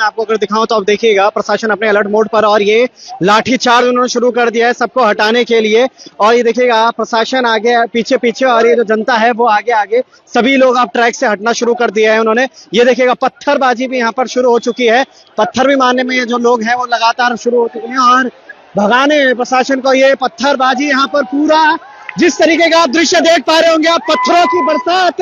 मैं आपको अगर दिखाऊं तो आप देखिएगा प्रशासन अपने अलर्ट मोड पर, और ये लाठीचार्ज उन्होंने शुरू कर दिया है सबको हटाने के लिए। और ये देखिएगा प्रशासन आगे पीछे पीछे और ये जो जनता है वो आगे आगे, सभी लोग अब ट्रैक से हटना शुरू कर दिया है उन्होंने। ये देखिएगा पत्थरबाजी भी यहाँ पर शुरू हो चुकी है, पत्थर भी मारने में ये जो लोग हैं वो लगातार शुरू हो चुके हैं और भगाने प्रशासन को। ये पत्थरबाजी यहाँ पर पूरा जिस तरीके का आप दृश्य देख पा रहे होंगे, आप पत्थरों की बरसात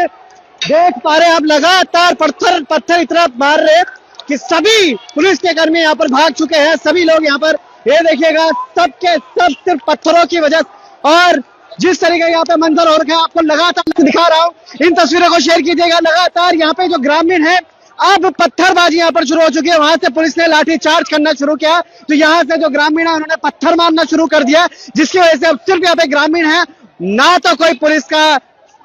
देख पा रहे हैं, आप लगातार पत्थर इतना मार रहे कि सभी पुलिस के कर्मी यहाँ पर भाग चुके हैं। सभी लोग यहाँ पर ये देखिएगा सबके सब सिर्फ पत्थरों की वजह। और जिस तरीके का यहाँ पे मंजर हो रखा है आपको लगातार दिखा रहा हूँ, इन तस्वीरों को शेयर कीजिएगा। लगातार यहाँ पे जो ग्रामीण है, अब पत्थरबाजी यहाँ पर शुरू हो चुकी है। वहां से पुलिस ने लाठी चार्ज करना शुरू किया तो यहाँ से जो ग्रामीण है उन्होंने पत्थर मारना शुरू कर दिया, जिसकी वजह से अब सिर्फ यहाँ पे ग्रामीण है, ना तो कोई पुलिस का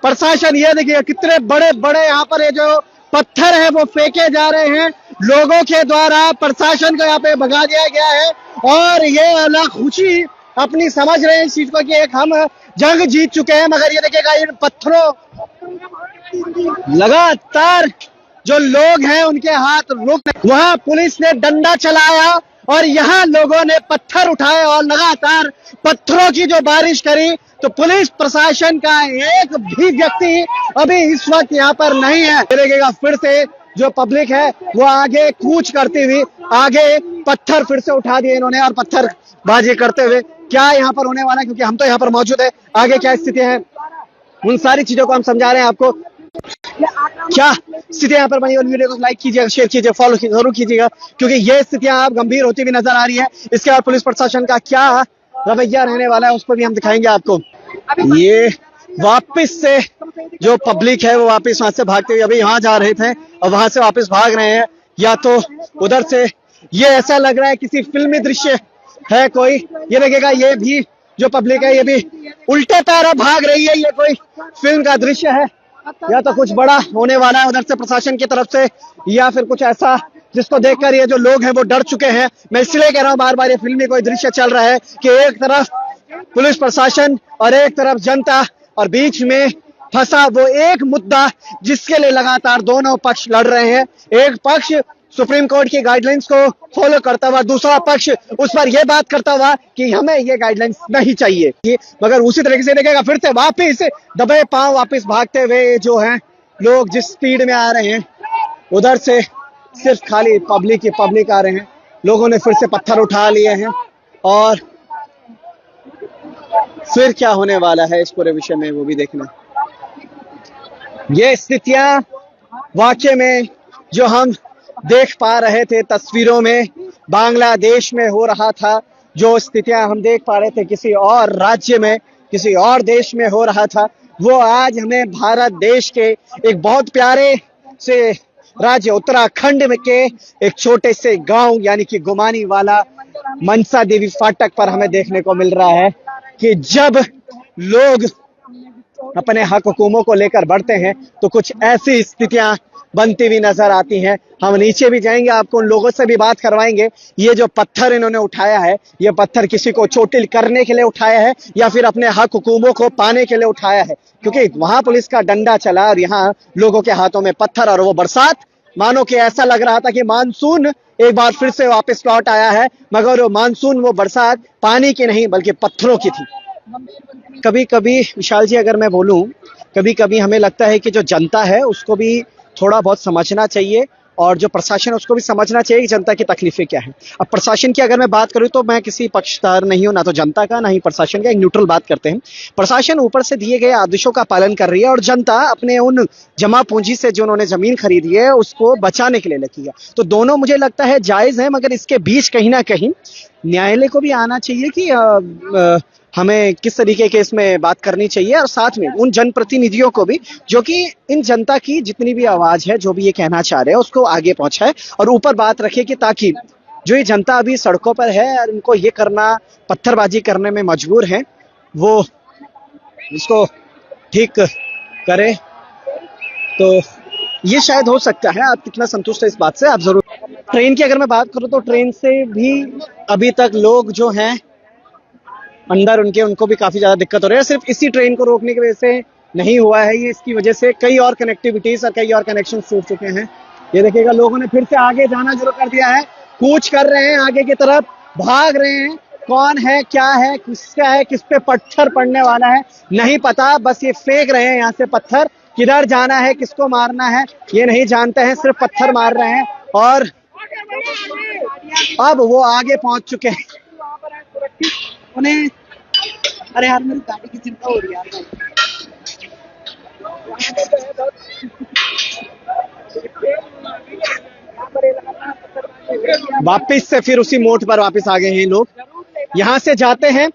प्रशासन। ये देखिए कितने बड़े बड़े यहाँ पर ये जो पत्थर है वो फेंके जा रहे हैं लोगों के द्वारा, प्रशासन को यहाँ पे भगा दिया गया है। और ये अलग खुशी अपनी समझ रहे हैं इस चीज को कि एक हम जंग जीत चुके हैं। मगर ये देखिएगा इन पत्थरों लगातार जो लोग हैं उनके हाथ रुक, वहां पुलिस ने डंडा चलाया और यहाँ लोगों ने पत्थर उठाए और लगातार पत्थरों की जो बारिश करी। तो पुलिस प्रशासन का एक भी व्यक्ति अभी इस वक्त यहाँ पर नहीं है। देखिएगा फिर से जो पब्लिक है वो आगे कूच करती हुई आगे पत्थर फिर से उठा दिए इन्होंने और पत्थरबाजी करते हुए। क्या यहाँ पर होने वाला है, क्योंकि हम तो यहाँ पर मौजूद है, आगे क्या स्थिति है उन सारी चीजों को हम समझा रहे हैं आपको। क्या स्थिति यहाँ पर बनी, और वीडियो को लाइक कीजिएगा, शेयर कीजिए, फॉलो जरूर कीजिएगा, क्योंकि ये स्थितियां आप गंभीर होती हुई नजर आ रही है। इसके बाद पुलिस प्रशासन का क्या रवैया रहने वाला है उस पर भी हम दिखाएंगे आपको। ये वापस से जो पब्लिक है वो वापस वहां से भागते हुए अभी यहाँ जा रहे थे और वहां से वापस भाग रहे हैं, या तो उधर से। ये ऐसा लग रहा है किसी फिल्मी दृश्य है कोई। ये लगेगा ये भी जो पब्लिक है ये भी उल्टे पैरा भाग रही है, ये कोई फिल्म का दृश्य है या तो कुछ बड़ा होने वाला है उधर से प्रशासन की तरफ से, या फिर कुछ ऐसा जिसको देखकर ये जो लोग हैं वो डर चुके हैं। मैं इसलिए कह रहा हूँ बार बार ये फिल्मी कोई दृश्य चल रहा है कि एक तरफ पुलिस प्रशासन और एक तरफ जनता और बीच में फंसा वो एक मुद्दा जिसके लिए लगातार दोनों पक्ष लड़ रहे हैं। एक पक्ष सुप्रीम कोर्ट की गाइडलाइंस को फॉलो करता हुआ, दूसरा पक्ष उस पर यह बात करता हुआ कि हमें ये गाइडलाइंस नहीं चाहिए। मगर उसी तरीके से देखेगा फिर से वापस दबे पांव वापस भागते हुए जो है लोग जिस स्पीड में आ रहे हैं उधर से सिर्फ खाली पब्लिक आ रहे हैं। लोगों ने फिर से पत्थर उठा लिए हैं और फिर क्या होने वाला है इस पूरे विषय में वो भी देखना। ये स्थितियां वाकई में जो हम देख पा रहे थे तस्वीरों में बांग्लादेश में हो रहा था, जो स्थितियां हम देख पा रहे थे किसी और राज्य में किसी और देश में हो रहा था, वो आज हमें भारत देश के एक बहुत प्यारे से राज्य उत्तराखंड में के एक छोटे से गांव यानी कि गुमानी वाला मनसा देवी फाटक पर हमें देखने को मिल रहा है कि जब लोग अपने हक हुकूमों को लेकर बढ़ते हैं तो कुछ ऐसी स्थितियां बनती हुई नजर आती हैं। हम नीचे भी जाएंगे, आपको उन लोगों से भी बात करवाएंगे। ये जो पत्थर इन्होंने उठाया है, ये पत्थर किसी को चोटिल करने के लिए उठाया है या फिर अपने हक हुकूमों को पाने के लिए उठाया है, क्योंकि वहां पुलिस का डंडा चला और यहाँ लोगों के हाथों में पत्थर। और वो बरसात मानो कि ऐसा लग रहा था कि मानसून एक बार फिर से वापस लौट आया है, मगर वो मानसून वो बरसात पानी की नहीं बल्कि पत्थरों की थी। कभी कभी विशाल जी अगर मैं बोलूं, कभी कभी हमें लगता है कि जो जनता है उसको भी थोड़ा बहुत समझना चाहिए और जो प्रशासन है उसको भी समझना चाहिए कि जनता की तकलीफें क्या है। अब प्रशासन की अगर मैं बात करूं तो मैं किसी पक्षधर नहीं हूं, ना तो जनता का ना ही प्रशासन का, एक न्यूट्रल बात करते हैं। प्रशासन ऊपर से दिए गए आदेशों का पालन कर रही है और जनता अपने उन जमा पूंजी से जो उन्होंने जमीन खरीदी है उसको बचाने के लिए लगी है। तो दोनों मुझे लगता है जायज है, मगर इसके बीच कहीं ना कहीं न्यायालय को भी आना चाहिए कि हमें किस तरीके के इसमें बात करनी चाहिए, और साथ में उन जनप्रतिनिधियों को भी जो कि इन जनता की जितनी भी आवाज है, जो भी ये कहना चाह रहे हैं उसको आगे पहुंचाए और ऊपर बात रखे कि ताकि जो ये जनता अभी सड़कों पर है और इनको ये करना, पत्थरबाजी करने में मजबूर है, वो इसको ठीक करे। तो ये शायद हो सकता है। आप कितना संतुष्ट है इस बात से आप जरूर। ट्रेन की अगर मैं बात करूं तो ट्रेन से भी अभी तक लोग जो हैं अंदर उनको भी काफी ज्यादा दिक्कत हो रही है। सिर्फ इसी ट्रेन को रोकने की वजह से नहीं हुआ है ये, इसकी वजह से कई और कनेक्टिविटीज और कई और कनेक्शन टूट चुके हैं ये देखिएगा लोगों ने फिर से आगे जाना शुरू कर दिया है, कूच कर रहे हैं आगे की तरफ, भाग रहे हैं। कौन है, क्या है, किसका है, किस पे पत्थर पड़ने वाला है नहीं पता, बस ये फेंक रहे हैं यहाँ से पत्थर। किधर जाना है, किसको मारना है ये नहीं जानते हैं, सिर्फ पत्थर मार रहे हैं। और अब वो आगे पहुंच चुके हैं उन्हें। अरे यार मेरी गाड़ी की चिंता हो रही है वापिस से फिर उसी मोड़ पर वापस आ गए हैं लोग। यहाँ से जाते हैं,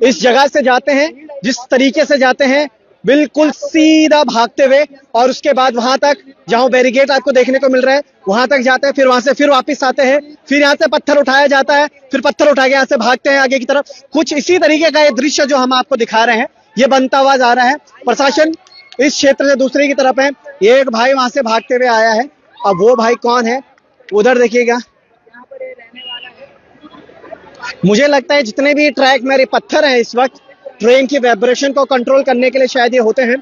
इस जगह से जाते हैं, जिस तरीके से जाते हैं बिल्कुल सीधा भागते हुए, और उसके बाद वहां तक जहां बैरिकेड आपको देखने को मिल रहा है वहां तक जाते हैं, फिर वहां से फिर वापस आते हैं, फिर यहाँ से पत्थर उठाया जाता है, फिर पत्थर उठा के यहाँ से भागते हैं आगे की तरफ। कुछ इसी तरीके का ये दृश्य जो हम आपको दिखा रहे हैं ये बनता हुआ जा रहा है। प्रशासन इस क्षेत्र से दूसरे की तरफ है, ये एक भाई वहां से भागते हुए आया है। अब वो भाई कौन है उधर देखिएगा। मुझे लगता है जितने भी ट्रैक मेरे पत्थर हैं इस वक्त ट्रेन की वाइब्रेशन को कंट्रोल करने के लिए शायद ये होते हैं,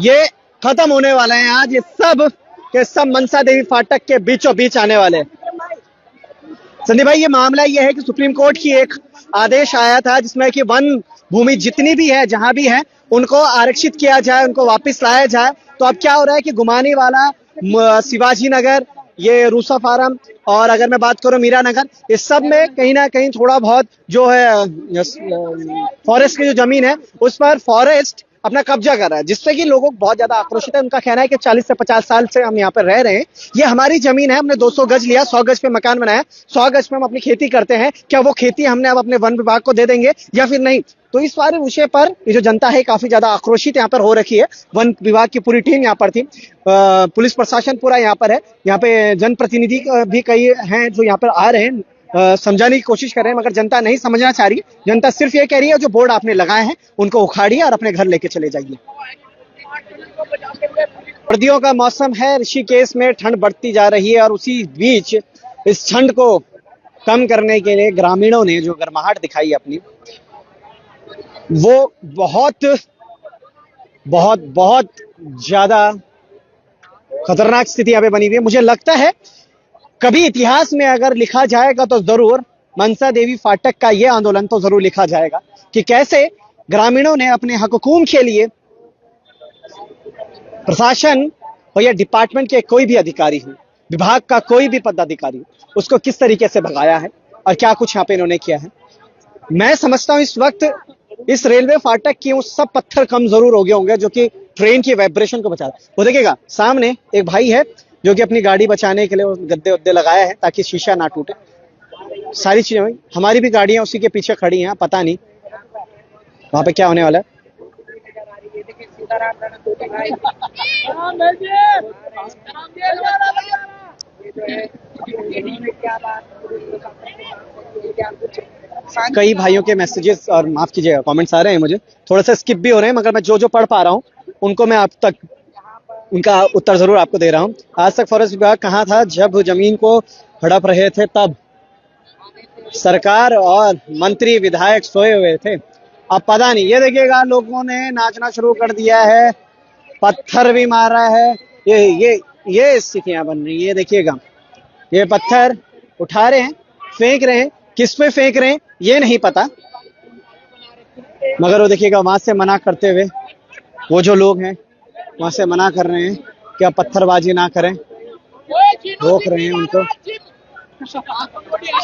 ये खत्म होने वाले हैं आज। ये सब के सब मनसा देवी फाटक के बीचों बीच आने वाले हैं। संदीप भाई, ये मामला ये है कि सुप्रीम कोर्ट की एक आदेश आया था जिसमें कि वन भूमि जितनी भी है, जहां भी है, उनको आरक्षित किया जाए, उनको वापस लाया जाए। तो अब क्या हो रहा है कि गुमानी वाला, शिवाजी नगर, ये रूसा फार्म, और अगर मैं बात करूं मीरा नगर, इस सब में कहीं ना कहीं थोड़ा बहुत जो है फॉरेस्ट की जो जमीन है उस पर फॉरेस्ट अपना कब्जा कर रहा है, जिससे कि लोगों को बहुत ज्यादा आक्रोशित है। उनका कहना है कि 40 से 50 साल से हम यहाँ पर रह रहे हैं, ये हमारी जमीन है, हमने 200 गज लिया, 100 गज पे मकान बनाया, 100 गज पे हम अपनी खेती करते हैं, क्या वो खेती हमने अब अपने वन विभाग को दे देंगे या फिर नहीं। तो इस सारे विषय पर ये जो जनता है काफी ज्यादा आक्रोशित यहाँ पर हो रखी है। वन विभाग की पूरी टीम यहाँ पर थी, पुलिस प्रशासन पूरा यहाँ पर है, यहाँ पे जनप्रतिनिधि भी कई हैं जो यहाँ पर आ रहे हैं, समझाने की कोशिश कर रहे हैं, मगर जनता नहीं समझना चाह रही। जनता सिर्फ ये कह रही है जो बोर्ड आपने लगाए हैं उनको उखाड़िए और अपने घर लेके चले जाइए। सर्दियों का मौसम है, ऋषिकेश में ठंड बढ़ती जा रही है, और उसी बीच इस ठंड को कम करने के लिए ग्रामीणों ने जो गर्माहट दिखाई अपनी, वो बहुत बहुत बहुत ज्यादा खतरनाक स्थिति यहाँ पे बनी हुई है। मुझे लगता है कभी इतिहास में अगर लिखा जाएगा तो जरूर मनसा देवी फाटक का ये आंदोलन तो जरूर लिखा जाएगा कि कैसे ग्रामीणों ने अपने हकूक के लिए प्रशासन हो या डिपार्टमेंट के कोई भी अधिकारी हो, विभाग का कोई भी पदाधिकारी हो, उसको किस तरीके से भगाया है और क्या कुछ यहाँ पे इन्होंने किया है। मैं समझता हूँ इस वक्त इस रेलवे फाटक की उस सब पत्थर कम जरूर हो गए होंगे जो कि ट्रेन की वाइब्रेशन को बचा रहा है। वो देखिएगा सामने एक भाई है जो कि अपनी गाड़ी बचाने के लिए गद्दे उद्दे लगाया है ताकि शीशा ना टूटे। सारी चीजें भाई, हमारी भी गाड़ियां उसी के पीछे खड़ी हैं, पता नहीं वहां पे क्या होने वाला है। कई भाइयों के मैसेजेस और माफ कीजिएगा कमेंट्स आ रहे हैं, मुझे थोड़ा सा स्किप भी हो रहे हैं, मगर मैं जो जो पढ़ पा रहा हूँ उनको मैं आप तक उनका उत्तर जरूर आपको दे रहा हूँ। आज तक फॉरेस्ट विभाग कहाँ था जब जमीन को हड़प रहे थे, तब सरकार और मंत्री विधायक सोए हुए थे, अब पता नहीं। ये देखिएगा लोगों ने नाचना शुरू कर दिया है, पत्थर भी मार रहा है, ये स्थितियां बन रही है। ये देखिएगा ये पत्थर उठा रहे हैं, फेंक रहे हैं, किस पे फेंक रहे हैं ये नहीं पता, मगर वो देखिएगा वहां से मना करते हुए वो जो लोग हैं वहां से मना कर रहे हैं कि आप पत्थरबाजी ना करें, रोक रहे हैं उनको।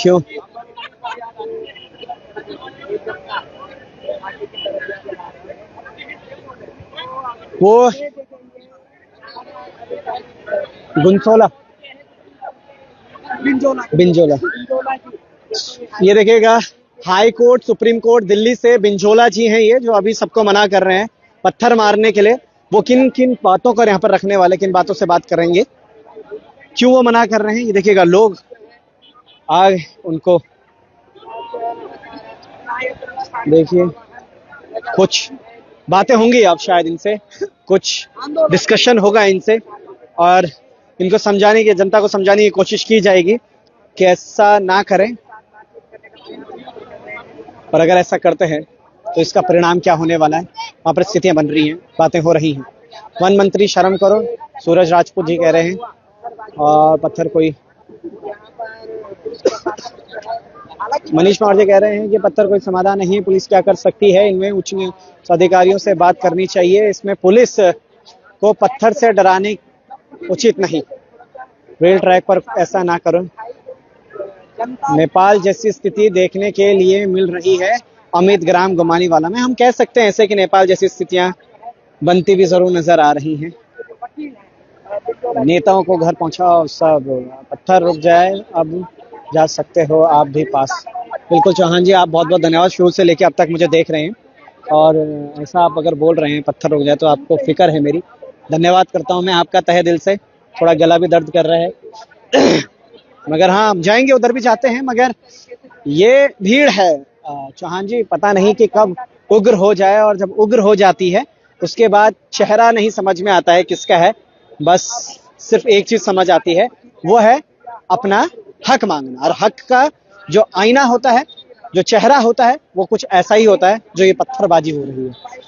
क्यों? वो गुंसोला बिंजोला, ये देखिएगा high court, supreme court Delhi से बिंजोला जी हैं ये जो अभी सबको मना कर रहे हैं पत्थर मारने के लिए। वो किन किन बातों को यहाँ पर रखने वाले, किन बातों से बात करेंगे, क्यों वो मना कर रहे हैं। ये देखिएगा लोग आगे उनको देखिए, कुछ बातें होंगी अब शायद इनसे, कुछ डिस्कशन होगा इनसे और इनको समझाने की, जनता को समझाने की कोशिश की जाएगी कि ऐसा ना करें, और अगर ऐसा करते हैं तो इसका परिणाम क्या होने वाला है। वहां पर स्थितियां बन रही हैं, बातें हो रही हैं। वन मंत्री शर्म करो, सूरज राजपूत जी कह रहे हैं और पत्थर कोई मनीष मौर्य कह रहे हैं कि पत्थर कोई समाधान नहीं है, पुलिस क्या कर सकती है, इनमें उच्च अधिकारियों से बात करनी चाहिए, इसमें पुलिस को पत्थर से डराने उचित नहीं, रेल ट्रैक पर ऐसा ना करो। नेपाल जैसी स्थिति देखने के लिए मिल रही है अमित ग्राम गुमानी वाला में। हम कह सकते हैं ऐसे कि नेपाल जैसी स्थितियां बनती भी जरूर नजर आ रही हैं। नेताओं को घर पहुंचाओ सब, पत्थर रुक जाए, अब जा सकते हो आप भी पास। बिल्कुल चौहान जी, आप बहुत बहुत धन्यवाद, शुरू से लेके अब तक मुझे देख रहे हैं और ऐसा आप अगर बोल रहे हैं पत्थर रुक जाए तो आपको फिक्र है मेरी। धन्यवाद करता हूं मैं आपका तहे दिल से। थोड़ा गला भी दर्द कर रहा है मगर हाँ, हम जाएंगे, उधर भी जाते हैं, मगर ये भीड़ है चौहान जी, पता नहीं कि कब उग्र हो जाए, और जब उग्र हो जाती है उसके बाद चेहरा नहीं समझ में आता है किसका है, बस सिर्फ एक चीज समझ आती है, वो है अपना हक मांगना। और हक का जो आईना होता है, जो चेहरा होता है, वो कुछ ऐसा ही होता है जो ये पत्थरबाजी हो रही है।